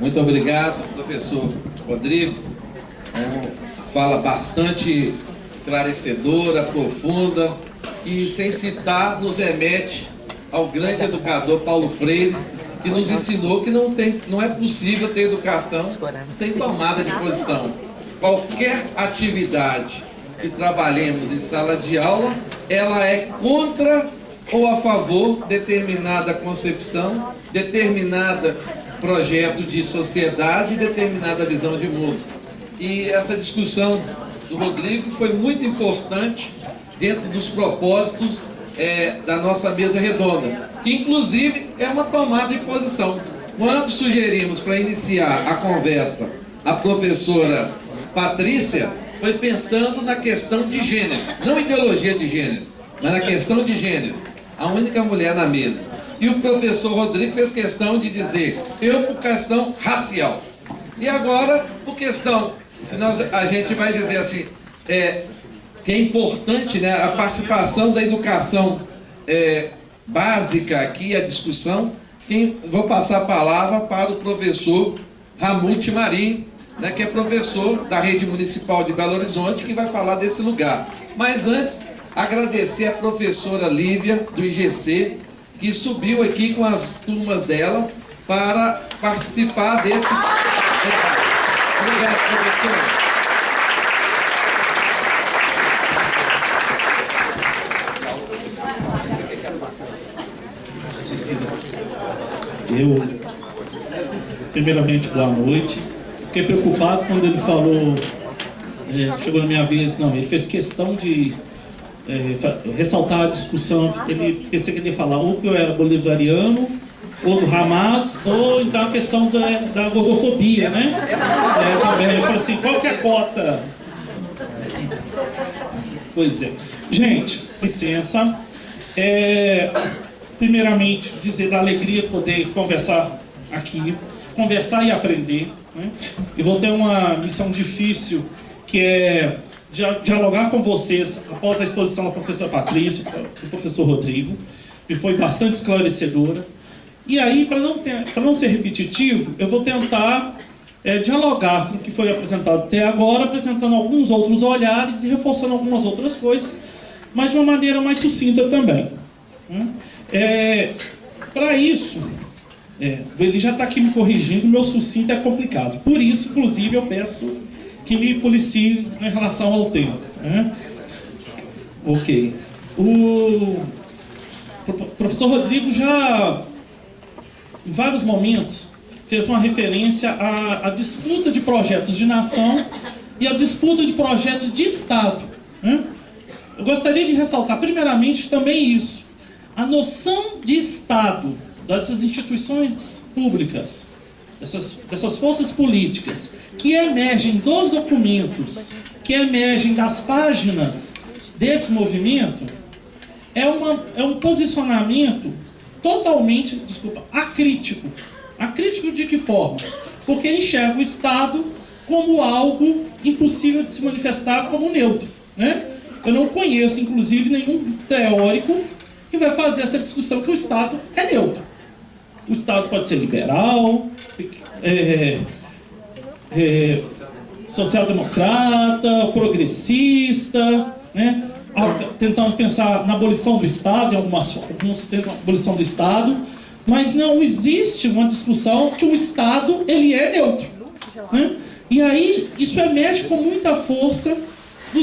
Muito obrigado, professor Rodrigo. Fala bastante esclarecedora, profunda, e sem citar nos remete ao grande educador Paulo Freire, que nos ensinou que não é possível ter educação sem tomada de posição. Qualquer atividade que trabalhemos em sala de aula, ela é contra ou a favor de determinada concepção, determinado projeto de sociedade, determinada visão de mundo. E essa discussão do Rodrigo foi muito importante dentro dos propósitos da nossa mesa redonda, que inclusive é uma tomada de posição. Quando sugerimos para iniciar a conversa a professora Patrícia, foi pensando na questão de gênero, não ideologia de gênero, mas na questão de gênero, a única mulher na mesa. E o professor Rodrigo fez questão de dizer, eu por questão racial. E agora, por questão, a gente vai dizer assim, que é importante, né, a participação da educação básica aqui, a discussão. Vou passar a palavra para o professor Ramute Marim, né, que é professor da Rede Municipal de Belo Horizonte, que vai falar desse lugar. Mas antes, agradecer a professora Lívia, do IGC, que subiu aqui com as turmas dela para participar desse debate. Obrigado, professora. Primeiramente, boa noite. Fiquei preocupado quando ele falou, chegou na minha vez, não, ele fez questão de ressaltar a discussão. Pensei que ele ia falar ou que eu era bolivariano, ou do Hamas, ou então a questão da gordofobia, né? Também. Eu falei assim, qual que é a cota? Pois é. Gente, licença. Primeiramente, dizer da alegria de poder conversar aqui, conversar e aprender, né? E vou ter uma missão difícil, que é dialogar com vocês após a exposição da professora Patrícia, do professor Rodrigo, que foi bastante esclarecedora. E aí, para não ser repetitivo, eu vou tentar dialogar com o que foi apresentado até agora, apresentando alguns outros olhares e reforçando algumas outras coisas, mas de uma maneira mais sucinta também. Para isso, ele já está aqui me corrigindo, meu sucinto é complicado. Por isso, inclusive, eu peço que me policie em relação ao tempo. Ok. O professor Rodrigo já, em vários momentos, fez uma referência à disputa de projetos de nação e à disputa de projetos de Estado. Eu gostaria de ressaltar, primeiramente, também isso. A noção de Estado, dessas instituições públicas, dessas forças políticas, que emergem dos documentos, que emergem das páginas desse movimento, é um posicionamento totalmente, acrítico. Acrítico de que forma? Porque enxerga o Estado como algo impossível de se manifestar como neutro, né? Eu não conheço, inclusive, nenhum teórico que vai fazer essa discussão que o Estado é neutro. O Estado pode ser liberal, social-democrata, progressista, né? Tentando pensar na abolição do Estado, alguns tentam a abolição do Estado, mas não existe uma discussão que o Estado ele é neutro, né? E aí isso emerge com muita força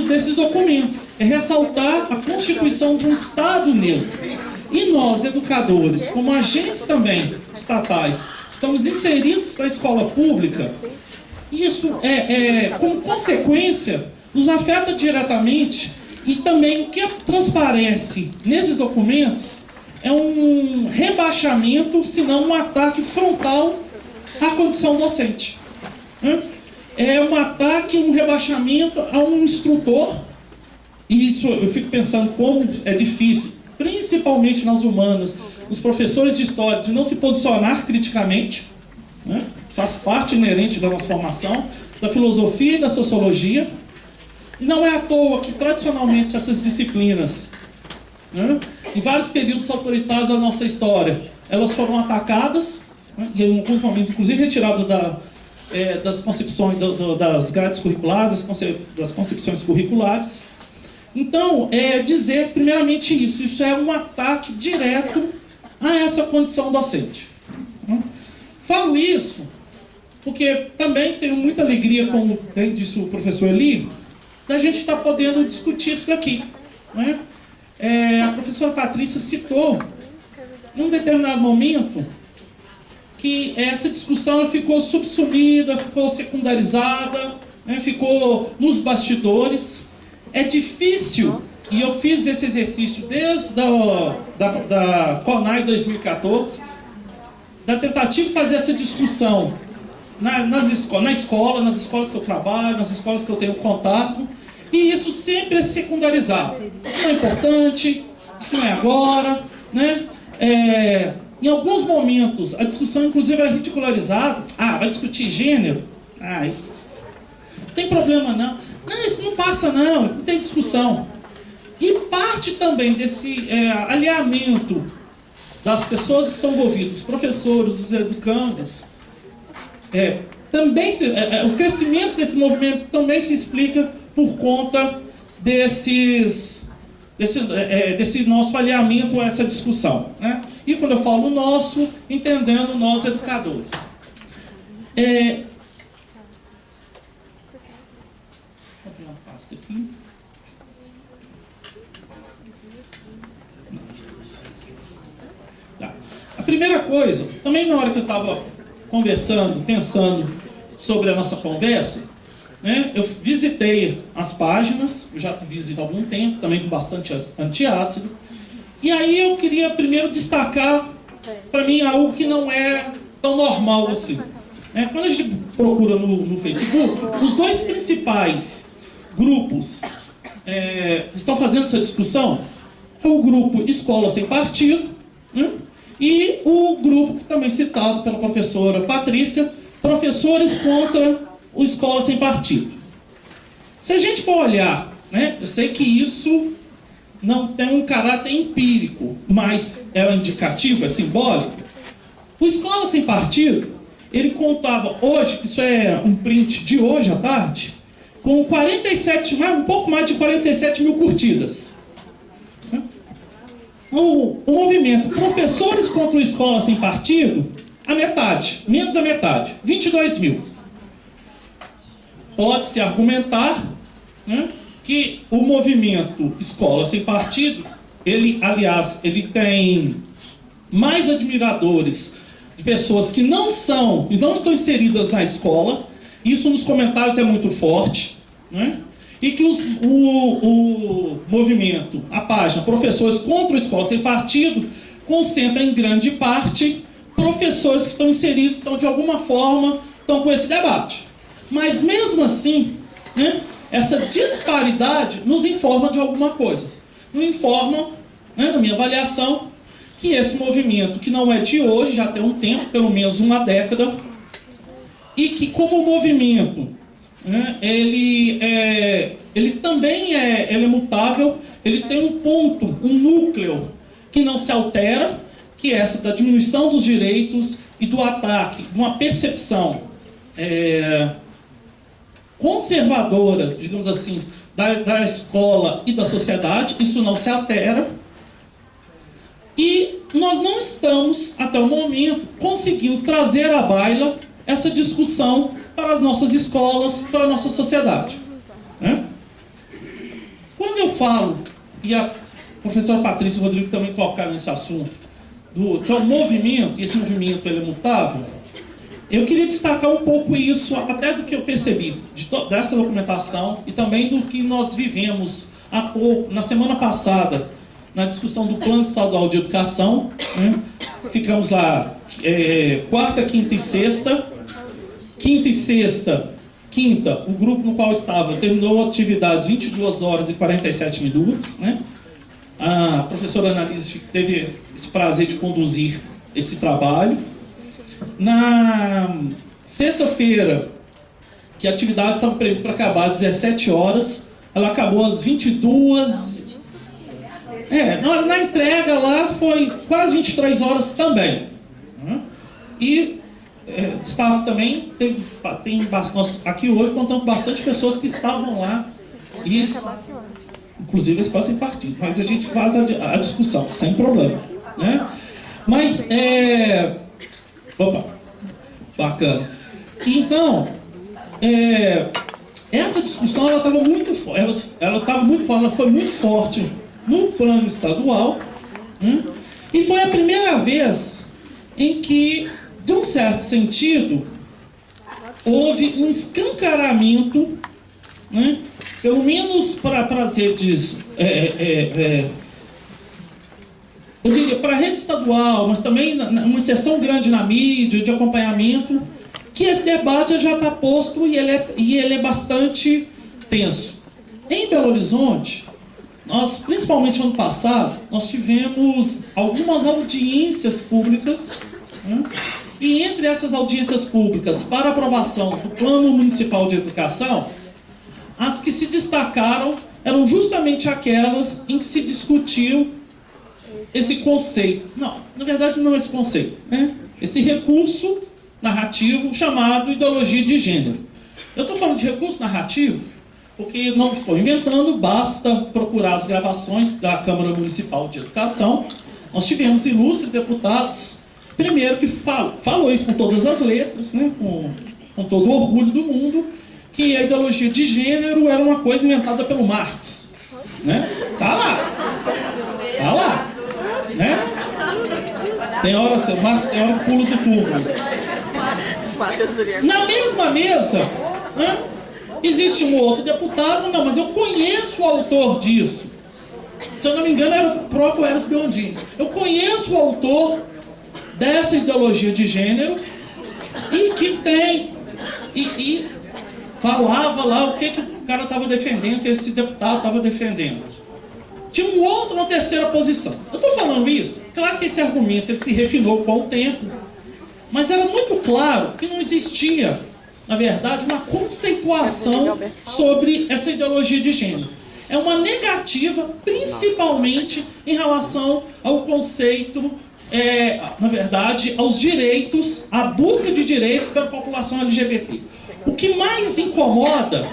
desses documentos, é ressaltar a constituição de um Estado neutro. E nós, educadores, como agentes também estatais, estamos inseridos na escola pública, isso como consequência, nos afeta diretamente, e também o que transparece nesses documentos é um rebaixamento, se não um ataque frontal à condição docente. É um ataque, um rebaixamento a um instrutor, e isso eu fico pensando como é difícil, principalmente nas humanas, os professores de história, de não se posicionar criticamente, né? Isso faz parte inerente da nossa formação, da filosofia e da sociologia, e não é à toa que tradicionalmente essas disciplinas, né, em vários períodos autoritários da nossa história, elas foram atacadas, né, e em alguns momentos, inclusive, retirado das concepções, das grades curriculares, das concepções curriculares. Então, dizer primeiramente isso é um ataque direto a essa condição docente. Falo isso porque também tenho muita alegria, como bem disse o professor Eli, da gente estar podendo discutir isso daqui. Né? A professora Patrícia citou, em um determinado momento, que essa discussão ficou subsumida, ficou secundarizada, né? Ficou nos bastidores. É difícil, e eu fiz esse exercício desde da CONAI 2014, da tentativa de fazer essa discussão na escola, nas escolas que eu trabalho, nas escolas que eu tenho contato, e isso sempre é secundarizado. Isso não é importante, isso não é agora, né? Em alguns momentos, a discussão, inclusive, era ridicularizada. Vai discutir gênero? Isso não tem problema, não. Não, isso não passa, não tem discussão. E parte também desse alinhamento das pessoas que estão envolvidas, os professores, os educandos, também o crescimento desse movimento também se explica por conta desse nosso alinhamento a essa discussão. Né? E quando eu falo nosso, entendendo nós educadores. Vou abrir uma pasta aqui. Tá. A primeira coisa, também na hora que eu estava conversando, pensando sobre a nossa conversa, né, eu visitei as páginas, eu já visito há algum tempo, também com bastante antiácido, e aí eu queria primeiro destacar, para mim, algo que não é tão normal assim. Quando a gente procura no Facebook, os dois principais grupos que estão fazendo essa discussão é o grupo Escola Sem Partido, né, e o grupo, também citado pela professora Patrícia, Professores contra o Escola Sem Partido. Se a gente for olhar, né, eu sei que isso não tem um caráter empírico, mas é indicativo, é simbólico. O Escola Sem Partido, ele contava hoje, isso é um print de hoje à tarde, com um pouco mais de 47 mil curtidas. O movimento Professores contra o Escola Sem Partido, a metade, menos da metade, 22 mil. Pode-se argumentar, né, que o movimento Escola Sem Partido, ele tem mais admiradores de pessoas que não estão inseridas na escola. Isso nos comentários é muito forte, né? E que o movimento, a página Professores contra o Escola Sem Partido, concentra em grande parte professores que estão inseridos, que estão de alguma forma com esse debate. Mas mesmo assim, né, essa disparidade nos informa de alguma coisa. Nos informa, né, na minha avaliação, que esse movimento, que não é de hoje, já tem um tempo, pelo menos uma década, e que como movimento, né, ele também é mutável, ele tem um ponto, um núcleo que não se altera, que é essa da diminuição dos direitos e do ataque, uma percepção conservadora, digamos assim, da escola e da sociedade. Isso não se altera. E nós não estamos, até o momento, conseguimos trazer à baila essa discussão para as nossas escolas, para a nossa sociedade. Né? Quando eu falo, e a professora Patrícia e o Rodrigo também tocaram nesse assunto, que é o movimento, e esse movimento ele é mutável, eu queria destacar um pouco isso, até do que eu percebi dessa documentação e também do que nós vivemos há pouco, na semana passada, na discussão do Plano Estadual de Educação. Né? Ficamos lá quarta, quinta e sexta. Quinta, o grupo no qual estava terminou atividades 22 horas e 47 minutos. Né? A professora Annalise teve esse prazer de conduzir esse trabalho. Na sexta-feira, que a atividade estava prevista para acabar às 17 horas, ela acabou às 22. Na entrega lá foi quase 23 horas também. E estava também, nós aqui hoje contamos bastante pessoas que estavam lá, e, inclusive esse passo em partido, mas a gente faz a discussão, sem problema, né? Mas, opa, bacana. Então, essa discussão ela estava muito forte, ela foi muito forte no plano estadual, e foi a primeira vez em que, de um certo sentido, houve um escancaramento, né, pelo menos para trazer disso, eu diria, para a rede estadual, mas também uma inserção grande na mídia, de acompanhamento, que esse debate já está posto e ele é bastante tenso. Em Belo Horizonte, nós, principalmente ano passado, nós tivemos algumas audiências públicas, né? E entre essas audiências públicas para aprovação do Plano Municipal de Educação, as que se destacaram eram justamente aquelas em que se discutiu esse conceito. Não, na verdade não esse conceito, né? Esse recurso narrativo chamado ideologia de gênero. Eu estou falando de recurso narrativo porque não estou inventando, basta procurar as gravações da Câmara Municipal de Educação. Nós tivemos ilustres deputados, primeiro que falou isso com todas as letras, né, com todo o orgulho do mundo, que a ideologia de gênero era uma coisa inventada pelo Marx. Né? Tá lá, né? Tem hora, seu Marx, tem hora que pula do túmulo. Na mesma mesa, né, existe um outro deputado, não, mas eu conheço o autor disso. Se eu não me engano, era o próprio Eros Biondini. Eu conheço o autor dessa ideologia de gênero e que tem... E falava lá o que o cara estava defendendo, que esse deputado estava defendendo. Tinha uma terceira posição. Eu estou falando isso, claro que esse argumento ele se refinou com o tempo, mas era muito claro que não existia, na verdade, uma conceituação sobre essa ideologia de gênero. É uma negativa, principalmente em relação ao conceito, na verdade, aos direitos, à busca de direitos pela população LGBT. O que mais incomoda,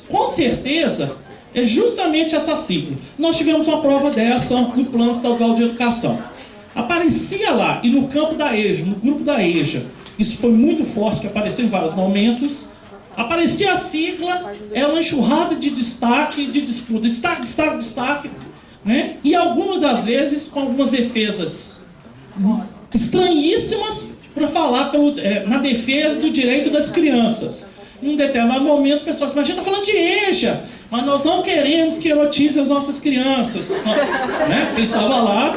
com certeza, é justamente essa sigla. Nós tivemos uma prova dessa no Plano Estadual de Educação. Aparecia lá, e no campo da EJA, no grupo da EJA, isso foi muito forte, que apareceu em vários momentos, aparecia a sigla, era uma enxurrada de destaque, de disputa, destaque, né? E algumas das vezes com algumas defesas estranhíssimas para falar na defesa do direito das crianças. Em um determinado momento, o pessoal disse, mas a gente está falando de EJA, mas nós não queremos que erotize as nossas crianças. Né? Quem estava lá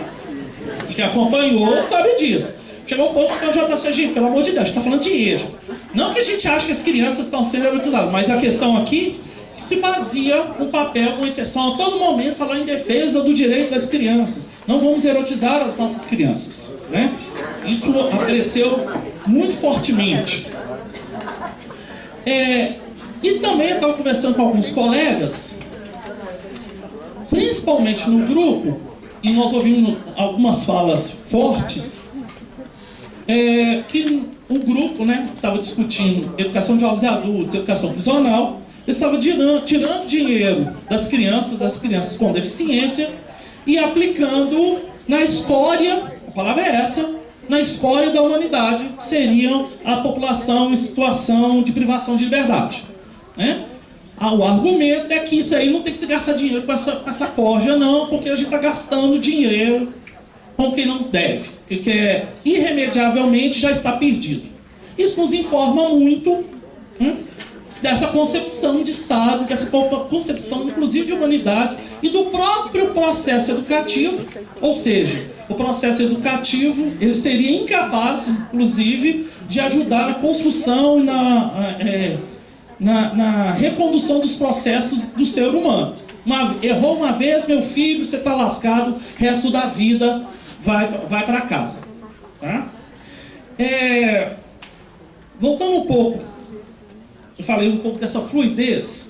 e que acompanhou sabe disso. Chegou um ponto que eu já está gente, pelo amor de Deus, a gente está falando de EJA. Não que a gente ache que as crianças estão sendo erotizadas, mas a questão aqui que se fazia um papel, uma exceção a todo momento, falar em defesa do direito das crianças. Não vamos erotizar as nossas crianças. Né? Isso apareceu muito fortemente. E também eu estava conversando com alguns colegas, principalmente no grupo, e nós ouvimos algumas falas fortes, que o grupo, né, que estava discutindo educação de jovens e adultos, educação prisional, estava tirando dinheiro das crianças com deficiência e aplicando na história, a palavra é essa, na história da humanidade, que seriam a população em situação de privação de liberdade. Né? O argumento é que isso aí não tem que se gastar dinheiro com essa corja, não, porque a gente está gastando dinheiro com quem não deve, porque irremediavelmente já está perdido. Isso nos informa muito dessa concepção de Estado, dessa concepção, inclusive, de humanidade e do próprio processo educativo, ou seja, o processo educativo ele seria incapaz, inclusive, de ajudar na construção, na recondução dos processos do ser humano. Errou uma vez, meu filho, você está lascado, resto da vida vai para casa. Tá? Voltando um pouco, eu falei um pouco dessa fluidez.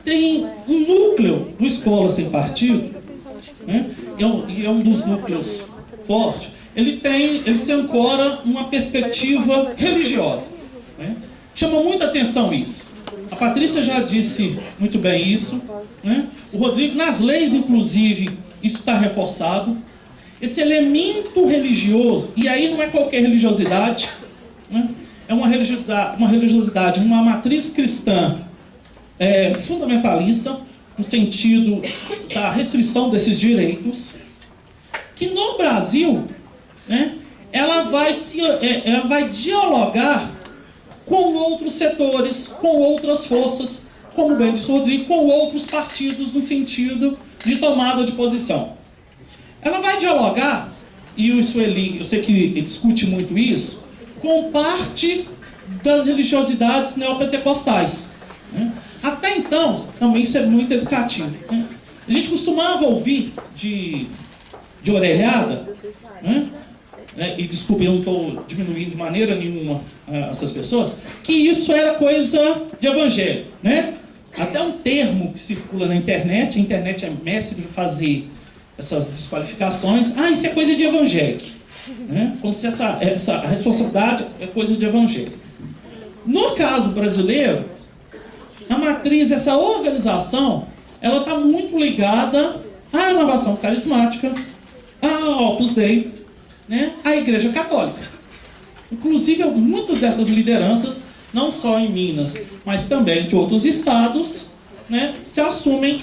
Tem um núcleo do Escola Sem Partido, né? E é um dos núcleos fortes, ele se ancora numa perspectiva religiosa, né? Chama muita atenção isso. A Patrícia já disse muito bem isso, né? O Rodrigo, nas leis, inclusive, isso está reforçado. Esse elemento religioso, e aí não é qualquer religiosidade, né? É uma religiosidade, uma matriz cristã fundamentalista, no sentido da restrição desses direitos, que no Brasil, né, ela vai dialogar com outros setores, com outras forças, como bem disse o Rodrigo, com outros partidos no sentido de tomada de posição. Ela vai dialogar, e o Sueli, eu sei que ele discute muito isso, com parte das religiosidades neopentecostais, né? Até então, também isso é muito educativo, né? A gente costumava ouvir de orelhada, né? E desculpe, eu não estou diminuindo de maneira nenhuma essas pessoas, que isso era coisa de evangelho, né? Até um termo que circula na internet, a internet é mestre de fazer essas desqualificações. Isso é coisa de evangélico, né? Como se essa responsabilidade é coisa de evangélico. No caso brasileiro, a matriz, essa organização, ela está muito ligada à renovação carismática, à Opus Dei, né, à Igreja Católica. Inclusive, muitas dessas lideranças, não só em Minas, mas também de outros estados, né, se assumem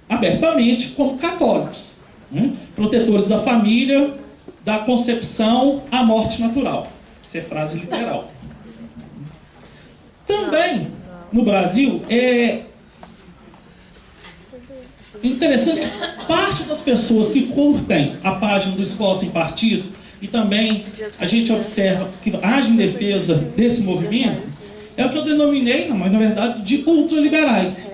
abertamente como católicos, né, protetores da família, da concepção à morte natural. Isso é frase literal. Também, no Brasil, é interessante que parte das pessoas que curtem a página do Escola Sem Partido, e também a gente observa que age em defesa desse movimento, é o que eu denominei, mas na verdade, de ultraliberais.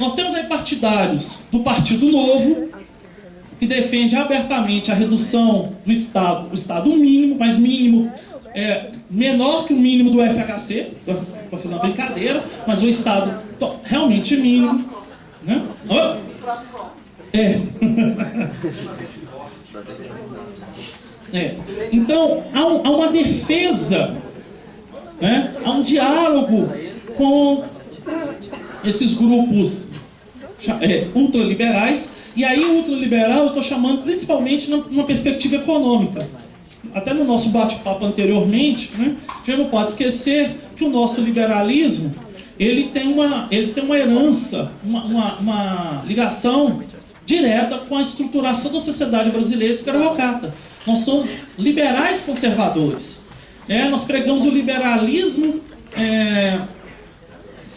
Nós temos aí partidários do Partido Novo, que defende abertamente a redução do Estado, o Estado mínimo, mas mínimo menor que o mínimo do FHC, para fazer uma brincadeira, mas o Estado realmente mínimo, né? Então, há uma defesa, né? Há um diálogo com esses grupos ultraliberais, e aí ultraliberal eu estou chamando principalmente numa perspectiva econômica. Até no nosso bate-papo anteriormente, né, já não pode esquecer que o nosso liberalismo ele tem uma herança, uma ligação direta com a estruturação da sociedade brasileira escravocrata. Nós somos liberais conservadores. Nós pregamos o liberalismo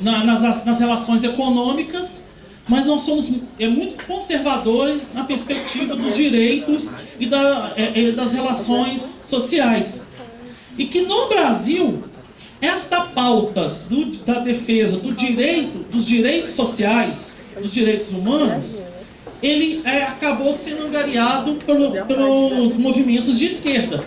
nas relações econômicas, mas nós somos muito conservadores na perspectiva dos direitos e das relações sociais. E que no Brasil, esta pauta da defesa dos direitos sociais, dos direitos humanos, ele acabou sendo angariado pelos movimentos de esquerda.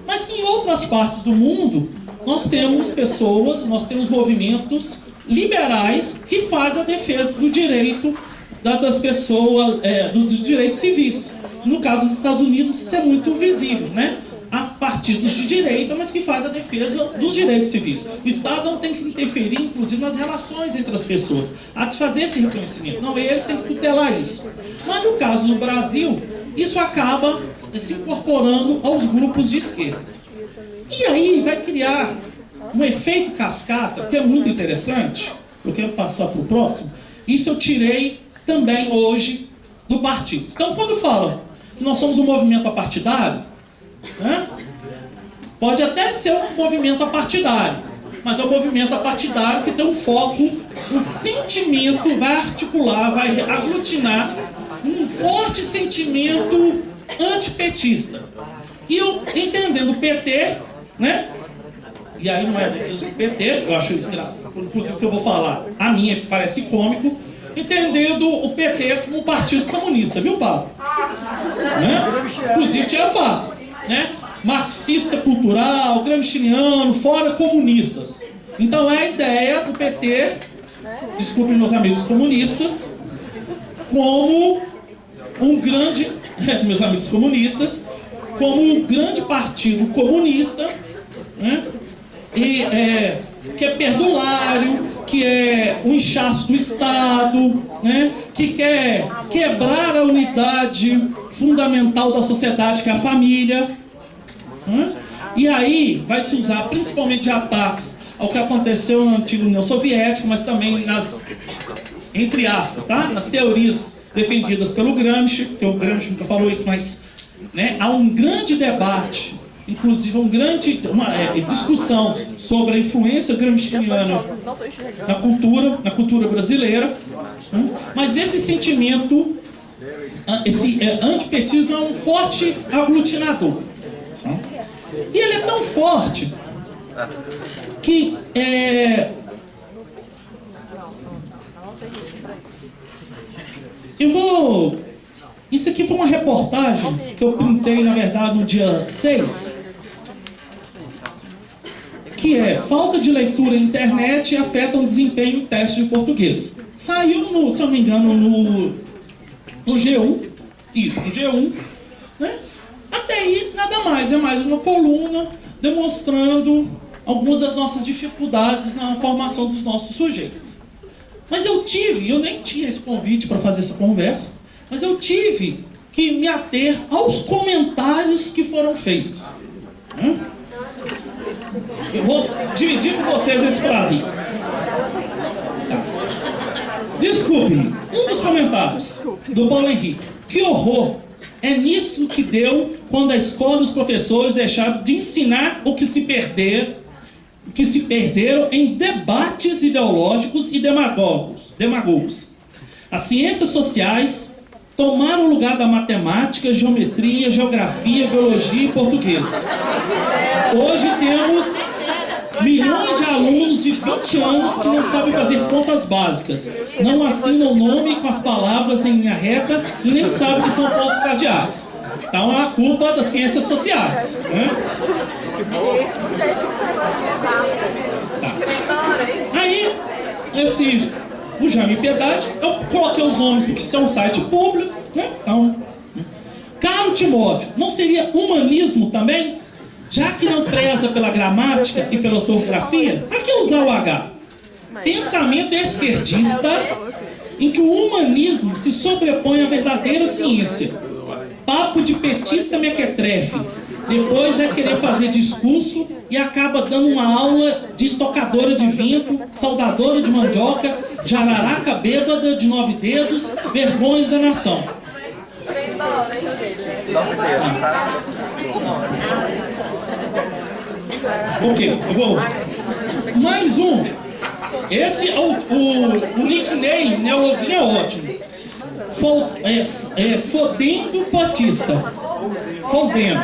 Mas que em outras partes do mundo, nós temos movimentos liberais que fazem a defesa do direito das pessoas, dos direitos civis. No caso dos Estados Unidos, isso é muito visível, né? Há partidos de direita, mas que fazem a defesa dos direitos civis. O Estado não tem que interferir, inclusive, nas relações entre as pessoas. Há de fazer esse reconhecimento. Não, ele tem que tutelar isso. Mas, no caso do Brasil, isso acaba se incorporando aos grupos de esquerda. E aí vai criar um efeito cascata, que é muito interessante. Eu quero passar para o próximo. Isso eu tirei também hoje do partido. Então, quando fala que nós somos um movimento apartidário, né? Pode até ser um movimento apartidário, mas é um movimento apartidário que tem um foco, um sentimento, vai articular, vai aglutinar um forte sentimento antipetista. E eu, entendendo o PT, né? E aí não é a defesa do PT, eu acho isso engraçado, inclusive o que eu vou falar, a minha parece cômico, entendendo o PT como um partido comunista, viu, Paulo? Né? Inclusive tinha fato. Né? Marxista cultural, gramsciano, fora comunistas. Então é a ideia do PT, desculpem meus amigos comunistas, como um grande meus amigos comunistas, como um grande partido comunista, né? E, que é perdulário, que é o inchaço do Estado, né? Que quer quebrar a unidade fundamental da sociedade, que é a família, né? E aí vai se usar principalmente de ataques ao que aconteceu na antiga União Soviética, mas também nas, entre aspas, tá? Nas teorias defendidas pelo Gramsci, que o Gramsci nunca falou isso, mas, né, há um grande debate, inclusive uma discussão sobre a influência gramsciana na cultura brasileira, né? Mas esse sentimento, esse antipetismo é um forte aglutinador, né? E ele é tão forte que isso aqui foi uma reportagem que eu printei, na verdade, no dia 6, que é falta de leitura na internet afeta o desempenho em teste de português. Saiu, se eu não me engano, no G1, isso, no G1, né? Até aí, nada mais, é mais uma coluna demonstrando algumas das nossas dificuldades na formação dos nossos sujeitos. Mas eu nem tinha esse convite para fazer essa conversa, mas eu tive que me ater aos comentários que foram feitos. Eu vou dividir com vocês esse prazer. Tá. Desculpe, um dos comentários do Paulo Henrique. Que horror! É nisso que deu quando a escola e os professores deixaram de ensinar o que se perderam em debates ideológicos e demagogos. As ciências sociais tomaram o lugar da matemática, geometria, geografia, biologia e português. Hoje temos milhões de alunos de 20 anos que não sabem fazer contas básicas, não assinam o nome com as palavras em linha reta e nem sabem que são pontos cardeais. Então é a culpa das ciências sociais, né? Tá. Aí, o Jaime Piedade, eu coloquei os nomes porque são um site público, né? Então, caro Timóteo, não seria humanismo também? Já que não preza pela gramática e pela ortografia, para que usar o H? Pensamento esquerdista em que o humanismo se sobrepõe à verdadeira ciência. Papo de petista mequetrefe. Depois vai querer fazer discurso e acaba dando uma aula de estocadora de vento, saudadora de mandioca, jararaca bêbada de 9 dedos, vergonhas da nação. Ok, eu vou. Mais um. Esse é o nickname, né, é ótimo. Fodendo Potista. Fodendo.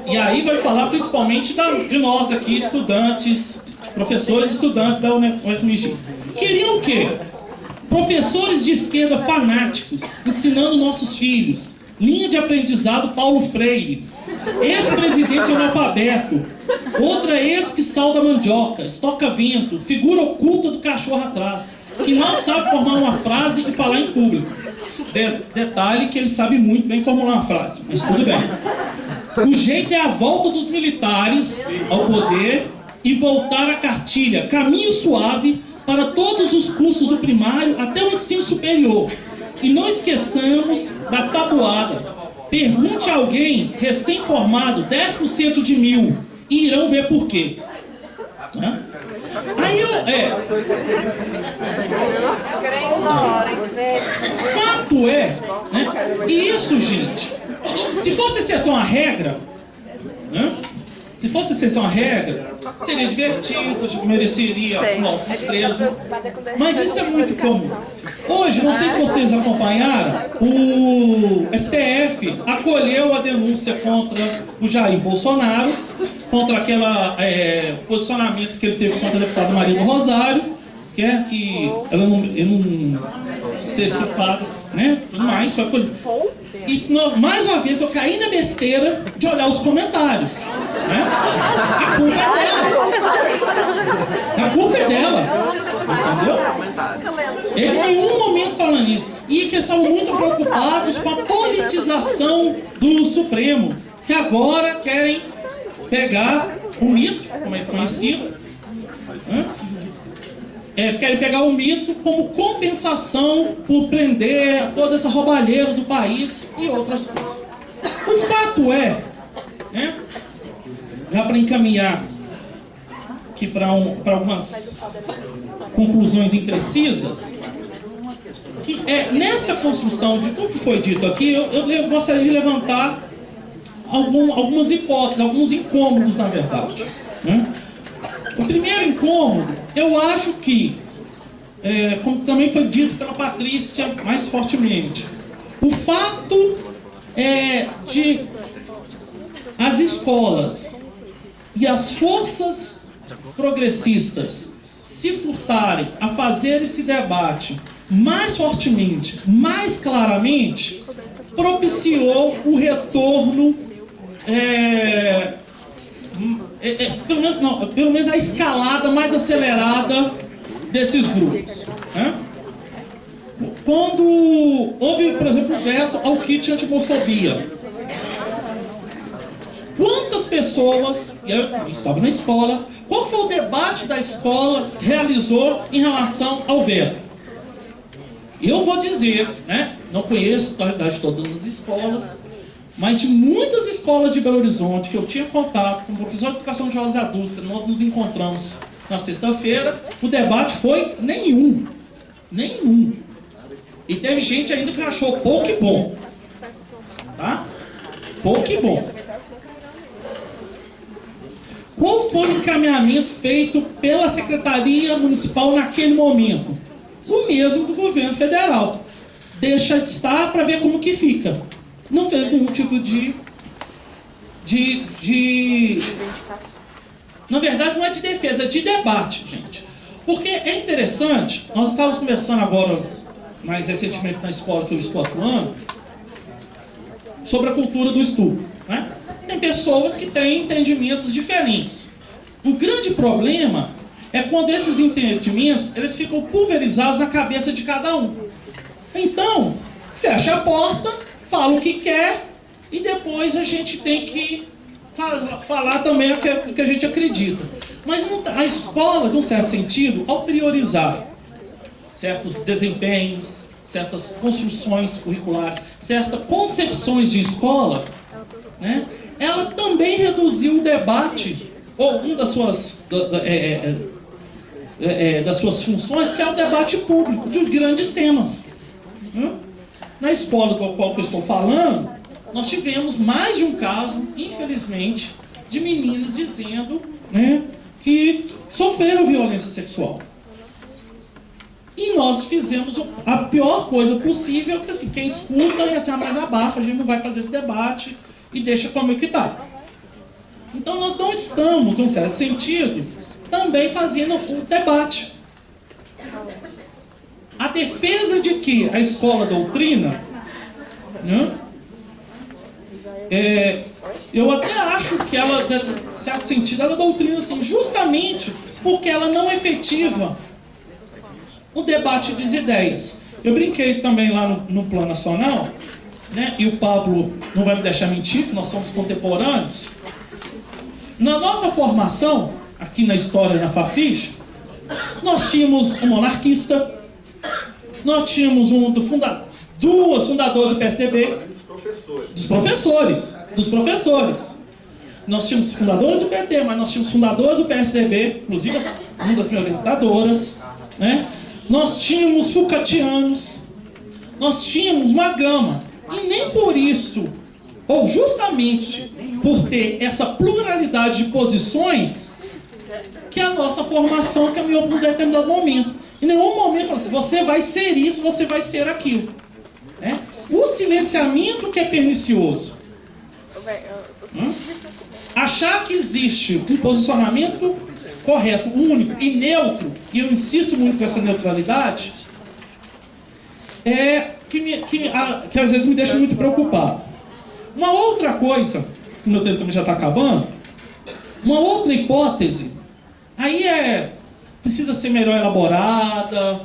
E aí vai falar principalmente de nós aqui, estudantes, professores e estudantes da UFMG. Queriam o quê? Professores de esquerda fanáticos, ensinando nossos filhos. Linha de aprendizado Paulo Freire. Ex-presidente analfabeto. Outra ex que salda mandioca, estoca vento, figura oculta do cachorro atrás, que não sabe formar uma frase e falar em público. Detalhe que ele sabe muito bem formular uma frase, mas tudo bem. O jeito é a volta dos militares ao poder e voltar à cartilha, caminho suave para todos os cursos do primário até o ensino superior. E não esqueçamos da tabuada. Pergunte a alguém recém-formado 10% de 1000 e irão ver por quê. Aí fato é, né? E isso, gente, se fosse exceção à regra, né? Se fosse exceção à regra, seria divertido, mereceria o nosso desprezo. Mas isso é muito comum. Hoje, não sei se vocês acompanharam, o STF acolheu a denúncia contra o Jair Bolsonaro, contra aquele posicionamento que ele teve contra a deputada Maria do Rosário, que ela não ser estuprada, né? Tudo mais, foi acolhido. E mais uma vez eu caí na besteira de olhar os comentários, né? A culpa é dela. A culpa é dela. Entendeu? Ele em nenhum momento falando isso. e que estavam muito preocupados com a politização do Supremo, que agora querem pegar o mito, como é conhecido, querem pegar o mito como compensação por prender toda essa roubalheira do país e outras coisas. O fato é, já para encaminhar aqui para algumas conclusões imprecisas, que nessa construção de tudo que foi dito aqui, eu gostaria de levantar algumas hipóteses, alguns incômodos, na verdade. O primeiro incômodo, eu acho que, como também foi dito pela Patrícia mais fortemente, o fato de as escolas e as forças progressistas se furtarem a fazer esse debate mais fortemente, mais claramente, propiciou o retorno, pelo menos a escalada mais acelerada desses grupos. Quando houve, por exemplo, o veto ao kit antimofobia, quantas pessoas, eu estava na escola, qual foi o debate da escola que realizou em relação ao veto? Eu vou dizer, não conheço a realidade de todas as escolas, mas de muitas escolas de Belo Horizonte que eu tinha contato com o professor de educação de jovens adultos, que nós nos encontramos na sexta-feira, o debate foi nenhum. E teve gente ainda que achou pouco e bom. Tá? Pouco e bom. Qual foi o encaminhamento feito pela Secretaria Municipal naquele momento? O mesmo do governo federal. Deixa de estar para ver como que fica. Não fez nenhum tipo de... Na verdade, não é de defesa, é de debate, gente. Porque é interessante, nós estávamos conversando agora, mais recentemente na escola que eu estou atuando, sobre a cultura do estupro. Tem pessoas que têm entendimentos diferentes. O grande problema é quando esses entendimentos eles ficam pulverizados na cabeça de cada um. Então, fecha a porta, fala o que quer e depois a gente tem que falar também o que a gente acredita. Mas a escola, de um certo sentido, ao priorizar certos desempenhos, certas construções curriculares, certas concepções de escola, ela também reduziu o debate, ou uma das suas funções, que é o debate público de grandes temas. Na escola do qual eu estou falando, nós tivemos mais de um caso, infelizmente, de meninos dizendo que sofreram violência sexual. E nós fizemos a pior coisa possível, que assim, quem escuta é assim, mais abafa, a gente não vai fazer esse debate e deixa como é que está. Então nós não estamos, num certo sentido, também fazendo o debate. A defesa de que a escola doutrina, eu até acho que ela, em certo sentido, ela doutrina assim, justamente porque ela não efetiva o debate das ideias. Eu brinquei também lá no plano nacional, e o Pablo não vai me deixar mentir, que nós somos contemporâneos. Na nossa formação, aqui na história da Fafiche, nós tínhamos um monarquista, nós tínhamos duas fundadoras do PSDB, dos professores. Nós tínhamos fundadores do PT, mas nós tínhamos fundadores do PSDB, inclusive uma das minhas orientadoras, Nós tínhamos Foucaultianos, nós tínhamos uma gama, e nem por isso, ou justamente por ter essa pluralidade de posições, que a nossa formação caminhou para um determinado momento. Em nenhum momento falou assim, você vai ser isso, você vai ser aquilo. O silenciamento que é pernicioso. Achar que existe um posicionamento correto, único e neutro, e eu insisto muito com essa neutralidade, que às vezes me deixa muito preocupado. Uma outra coisa, o meu tempo também já está acabando, uma outra hipótese, aí precisa ser melhor elaborada,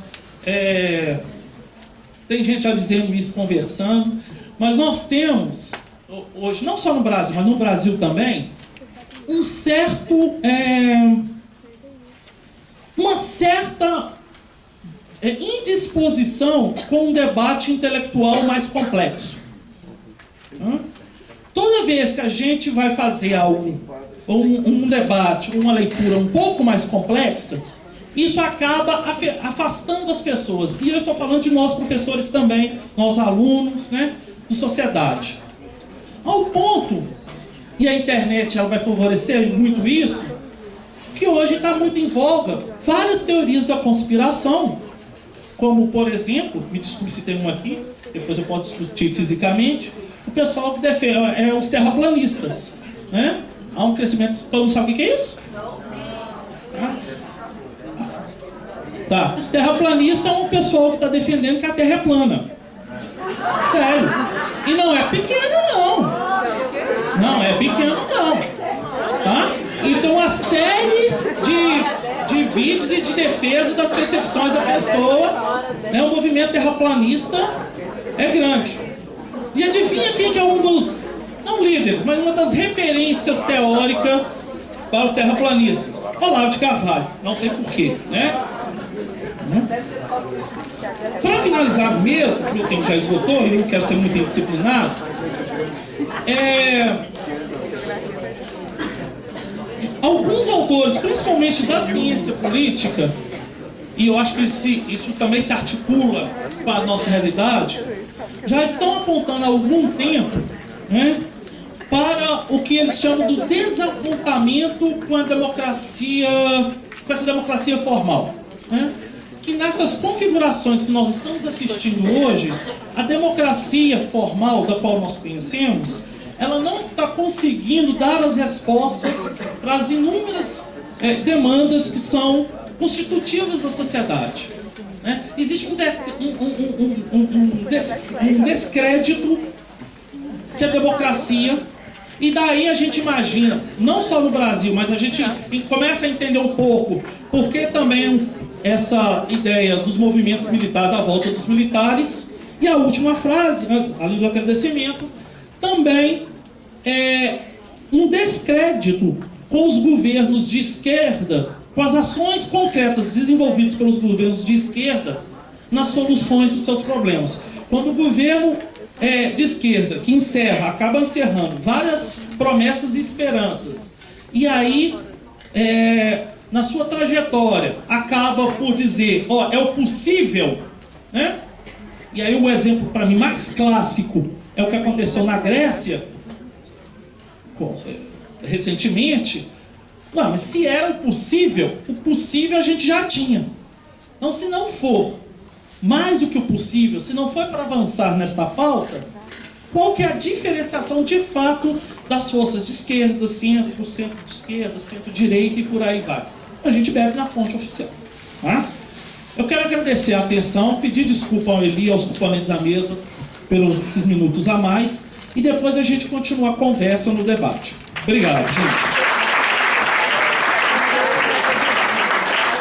tem gente já dizendo isso, conversando, mas nós temos, hoje, não só no Brasil, mas no Brasil também, uma certa indisposição com um debate intelectual mais complexo. Toda vez que a gente vai fazer algo, um debate, uma leitura um pouco mais complexa, isso acaba afastando as pessoas. E eu estou falando de nós professores também, nós alunos, né, de sociedade. Ao ponto, e a internet ela vai favorecer muito isso, que hoje está muito em voga várias teorias da conspiração, como, por exemplo, me desculpe se tem uma aqui, depois eu posso discutir fisicamente, o pessoal que defende, os terraplanistas, né? Há um crescimento, todo mundo sabe o que é isso? Tá, terraplanista é um pessoal que está defendendo que a Terra é plana. Sério. E não é pequeno, não. Não é pequeno, não. Tá? Então, uma série de vídeos e de defesa das percepções da pessoa, né? O movimento terraplanista é grande. E adivinha quem que é um dos, não líderes, mas uma das referências teóricas para os terraplanistas? Olavo de Carvalho. Não sei porquê, né? Para finalizar mesmo, porque o tempo já esgotou e eu não quero ser muito indisciplinado, alguns autores, principalmente da ciência política, e eu acho que isso também se articula com a nossa realidade, já estão apontando há algum tempo, né, para o que eles chamam do desapontamento com a democracia, com essa democracia formal, né? Que nessas configurações que nós estamos assistindo hoje, a democracia formal da qual nós conhecemos, ela não está conseguindo dar as respostas para as inúmeras demandas que são constitutivas da sociedade. Né? Existe um descrédito que a democracia, e daí a gente imagina, não só no Brasil, mas a gente começa a entender um pouco porque também essa ideia dos movimentos militares, da volta dos militares. E a última frase, além do agradecimento, também é um descrédito com os governos de esquerda, com as ações concretas desenvolvidas pelos governos de esquerda nas soluções dos seus problemas. Quando o governo de esquerda, que acaba encerrando várias promessas e esperanças, e aí, na sua trajetória, acaba por dizer, é o possível, né? E aí o exemplo, para mim, mais clássico é o que aconteceu na Grécia, recentemente. Não, mas se era o possível a gente já tinha. Então, se não for mais do que o possível, se não for para avançar nesta pauta, qual que é a diferenciação de fato das forças de esquerda, centro de esquerda, centro-direita e por aí vai? A gente bebe na fonte oficial. Tá? Eu quero agradecer a atenção, pedir desculpa ao Eli, aos componentes da mesa, pelos esses minutos a mais, e depois a gente continua a conversa no debate. Obrigado, gente.